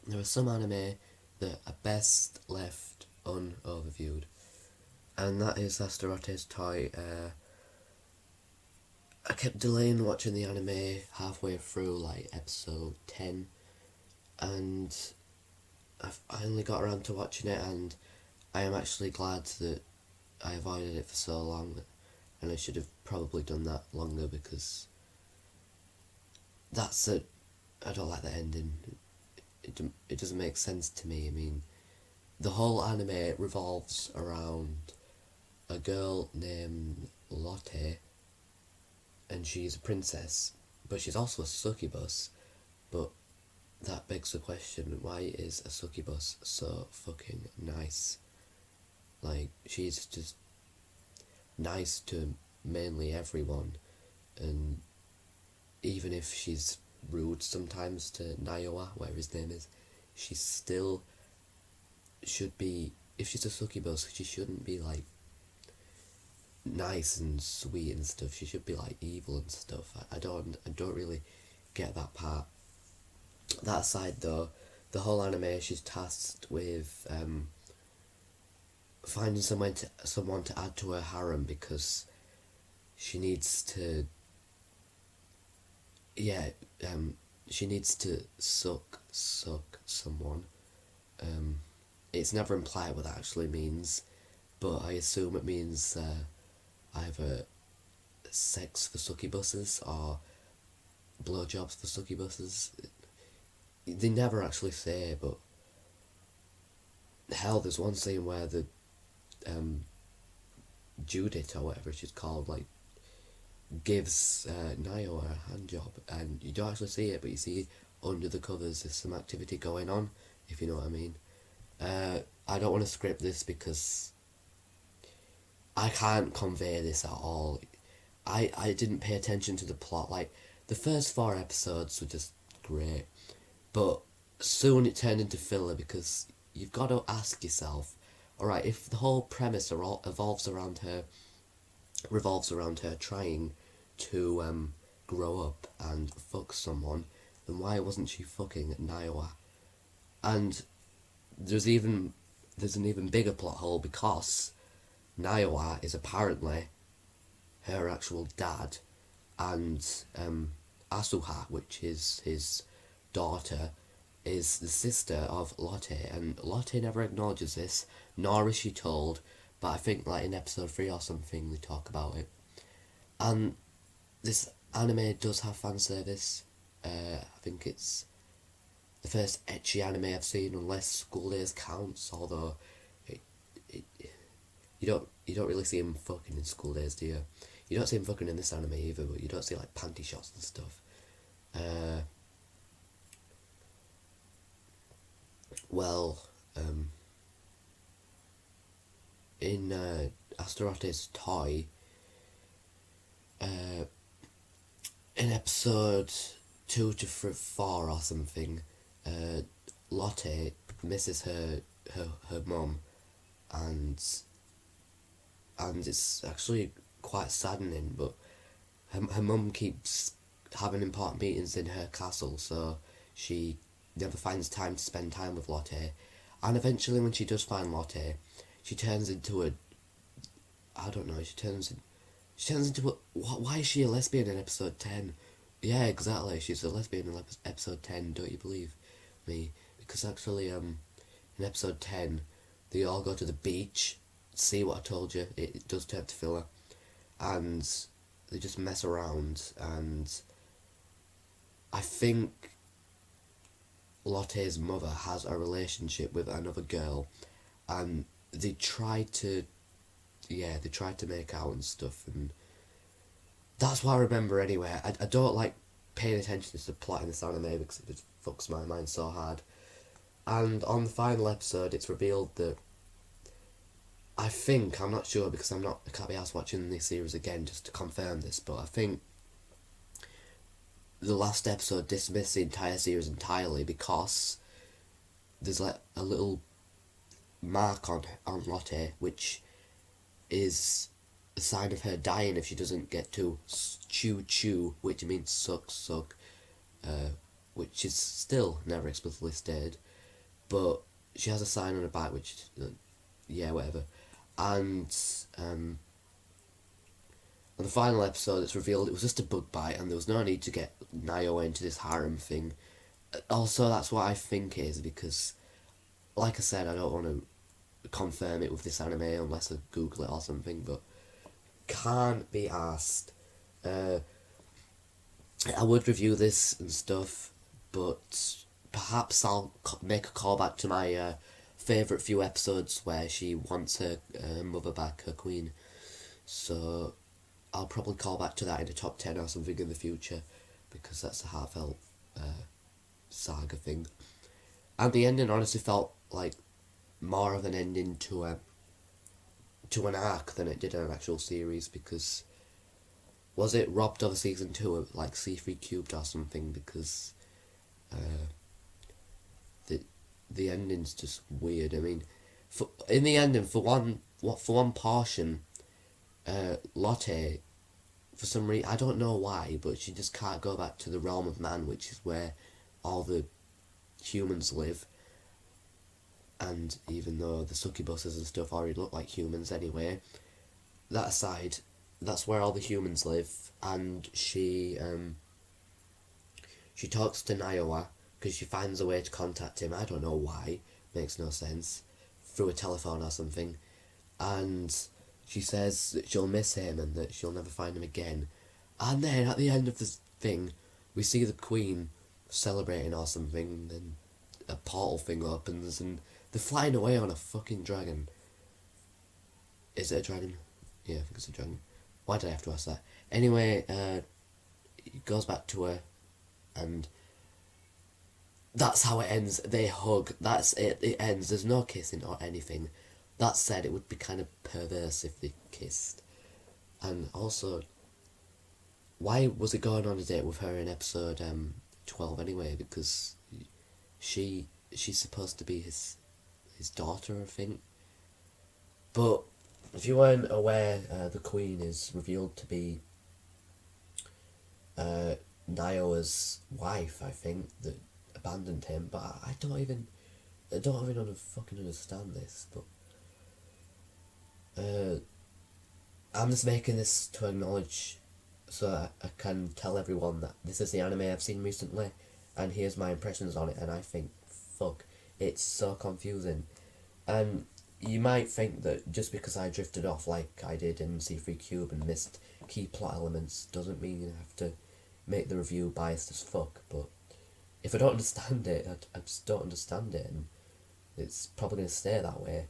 there are some anime that are best left unoverviewed, and that is Astarote's Toy. I kept delaying watching the anime halfway through, like episode 10, and I finally got around to watching it, and I am actually glad that I avoided it for so long, and I should have probably done that longer because that's a. I don't like the ending. It doesn't make sense to me. I mean, the whole anime revolves around a girl named Lotte, and she's a princess, but she's also a succubus. But that begs the question: why is a succubus so fucking nice? Like, she's just nice to mainly everyone, and even if she's rude sometimes to Naoya, whatever his name is, she still should be. If she's a succubus, she shouldn't be like nice and sweet and stuff. She should be like evil and stuff. I don't really get that part. That aside, though, the whole anime, she's tasked with finding someone to add to her harem because she needs to. Yeah, she needs to suck someone. It's never implied what that actually means, but I assume it means either sex for succubuses or blowjobs for succubuses. They never actually say, but hell, there's one scene where the Judith or whatever she's called, like, gives Nayo a hand job, and you don't actually see it, but you see under the covers there's some activity going on, if you know what I mean. I don't want to script this because I can't convey this at all. I didn't pay attention to the plot. Like, the first 4 episodes were just great, but soon it turned into filler because you've got to ask yourself, alright, if the whole premise revolves around her trying to grow up and fuck someone, then why wasn't she fucking Naoya? And there's an even bigger plot hole because Naoya is apparently her actual dad, and Asuha, which is his daughter, is the sister of Lotte, and Lotte never acknowledges this, nor is she told, but I think like in episode 3 or something they talk about it. And this anime does have fan service. I think it's the first ecchi anime I've seen, unless School Days counts, although it you don't really see him fucking in School Days, do you? You don't see him fucking in this anime either, but you don't see like panty shots and stuff. Well, in Astarote's Toy, in episode 2 to 4 or something, Lotte misses her mum, and it's actually quite saddening, but her mum keeps having important meetings in her castle, so she never finds time to spend time with Lotte. And eventually when she does find Lotte, she turns into a, I don't know, she turns into a, why is she a lesbian in episode 10? Yeah, exactly, she's a lesbian in episode 10, don't you believe me? Because actually, in episode 10, they all go to the beach. See what I told you, it does turn to filler. And they just mess around, and I think Lotte's mother has a relationship with another girl, and they tried to make out and stuff, and that's what I remember anyway. I don't like paying attention to the plot in this anime because it just fucks my mind so hard. And on the final episode, it's revealed that I'm not sure because I can't be asked watching this series again just to confirm this, but I think the last episode dismissed the entire series entirely because there's like a little mark on Lotte, which is a sign of her dying if she doesn't get to chew, which means suck, which is still never explicitly stated. but she has a sign on her back, which, yeah, whatever. And on the final episode, it's revealed it was just a bug bite, and there was no need to get Naoa into this harem thing. Also, that's what I think it is, because, like I said, I don't want to confirm it with this anime unless I Google it or something, but can't be asked. I would review this and stuff, but perhaps I'll make a callback to my favourite few episodes where she wants her mother back, her queen. So I'll probably call back to that in the top 10 or something in the future, because that's a heartfelt saga thing. And the ending honestly felt like more of an ending to an arc than it did an actual series, because was it robbed of a season 2 of like C3 Cubed or something, because the ending's just weird. I mean, in the ending, for one portion, Lotte, for some reason, I don't know why, but she just can't go back to the realm of man, which is where all the humans live. And even though the succubuses and stuff already look like humans anyway, that aside, that's where all the humans live. And she talks to Naoa because she finds a way to contact him. I don't know why, makes no sense, through a telephone or something. And she says that she'll miss him and that she'll never find him again. And then at the end of this thing, we see the Queen celebrating or something, and a portal thing opens and they're flying away on a fucking dragon. Is it a dragon? Yeah, I think it's a dragon. Why did I have to ask that? Anyway, it goes back to her, and that's how it ends. They hug. That's it. It ends. There's no kissing or anything. That said, it would be kind of perverse if they kissed. And also, why was he going on a date with her in episode 12 anyway? Because she's supposed to be his daughter, I think. But if you weren't aware, the Queen is revealed to be Naoa's wife, I think, that abandoned him. But I don't even fucking understand this. But I'm just making this to acknowledge, so that I can tell everyone that this is the anime I've seen recently, and here's my impressions on it. And I think, fuck, it's so confusing. And you might think that just because I drifted off like I did in C3 Cube and missed key plot elements doesn't mean you have to make the review biased as fuck. But if I don't understand it, I just don't understand it, and it's probably going to stay that way.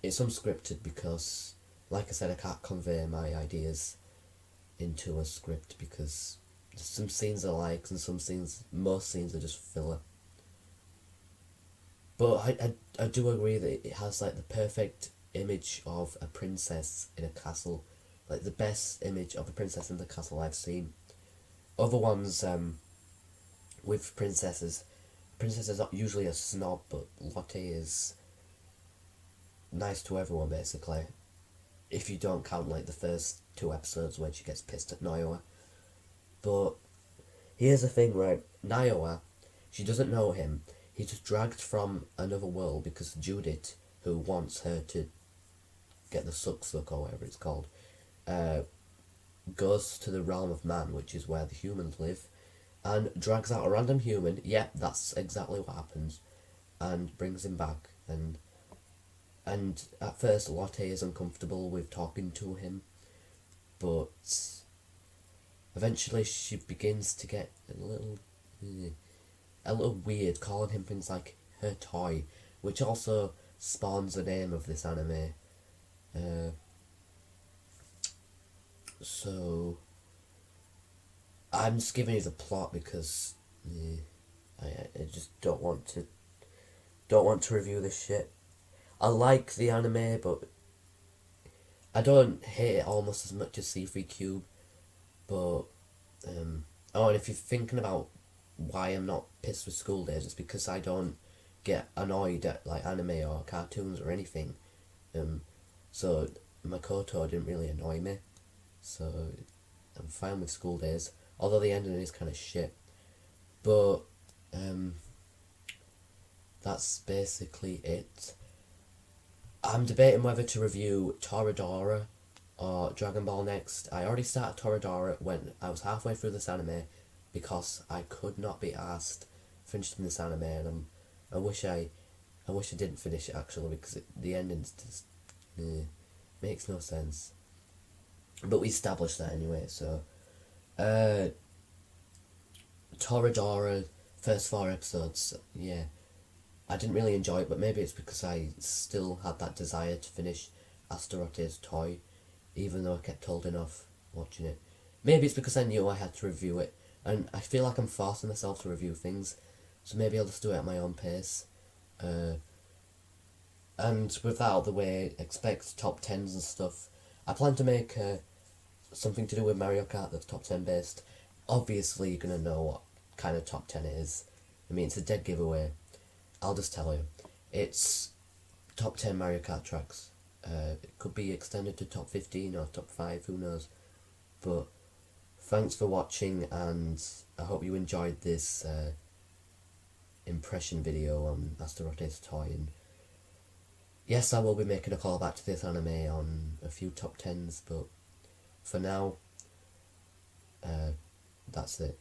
It's unscripted because, like I said, I can't convey my ideas into a script because some scenes are likes and most scenes are just filler. But I do agree that it has like the perfect image of a princess in a castle, like the best image of a princess in the castle I've seen. Other ones with princesses are usually a snob, but Lotte is nice to everyone basically. If you don't count like the first 2 episodes when she gets pissed at Naoa. But here's the thing, right? Naoa, she doesn't know him. He's just dragged from another world because Judith, who wants her to get the suck or whatever it's called, goes to the realm of man, which is where the humans live, and drags out a random human. Yep, that's exactly what happens, and brings him back. And at first Lotte is uncomfortable with talking to him, but eventually she begins to get a little weird, calling him things like her toy, which also spawns the name of this anime. So I'm just giving you the plot because I just don't want to review this shit. I like the anime, but I don't hate it almost as much as C3 Cube. But and if you're thinking about why I'm not pissed with School Days, it's because I don't get annoyed at like anime or cartoons or anything. So Makoto didn't really annoy me. So I'm fine with School Days. Although the ending is kind of shit. But that's basically it. I'm debating whether to review Toradora or Dragon Ball next. I already started Toradora when I was halfway through this anime because I could not be asked finishing this anime, and I wish I didn't finish it actually, because the ending's just makes no sense. But we established that anyway. So, Toradora first 4 episodes, yeah, I didn't really enjoy it, but maybe it's because I still had that desire to finish Astarotte's toy, even though I kept holding off watching it. Maybe it's because I knew I had to review it, and I feel like I'm forcing myself to review things, so maybe I'll just do it at my own pace. And with that out of the way, expect top 10s and stuff. I plan to make something to do with Mario Kart that's top 10 based. Obviously, you're going to know what kind of top 10 it is. I mean, it's a dead giveaway. I'll just tell you. It's top 10 Mario Kart tracks. It could be extended to top 15 or top 5, who knows. But thanks for watching, and I hope you enjoyed this impression video on Astarotte's toy. And yes, I will be making a callback to this anime on a few top 10s, but for now, that's it.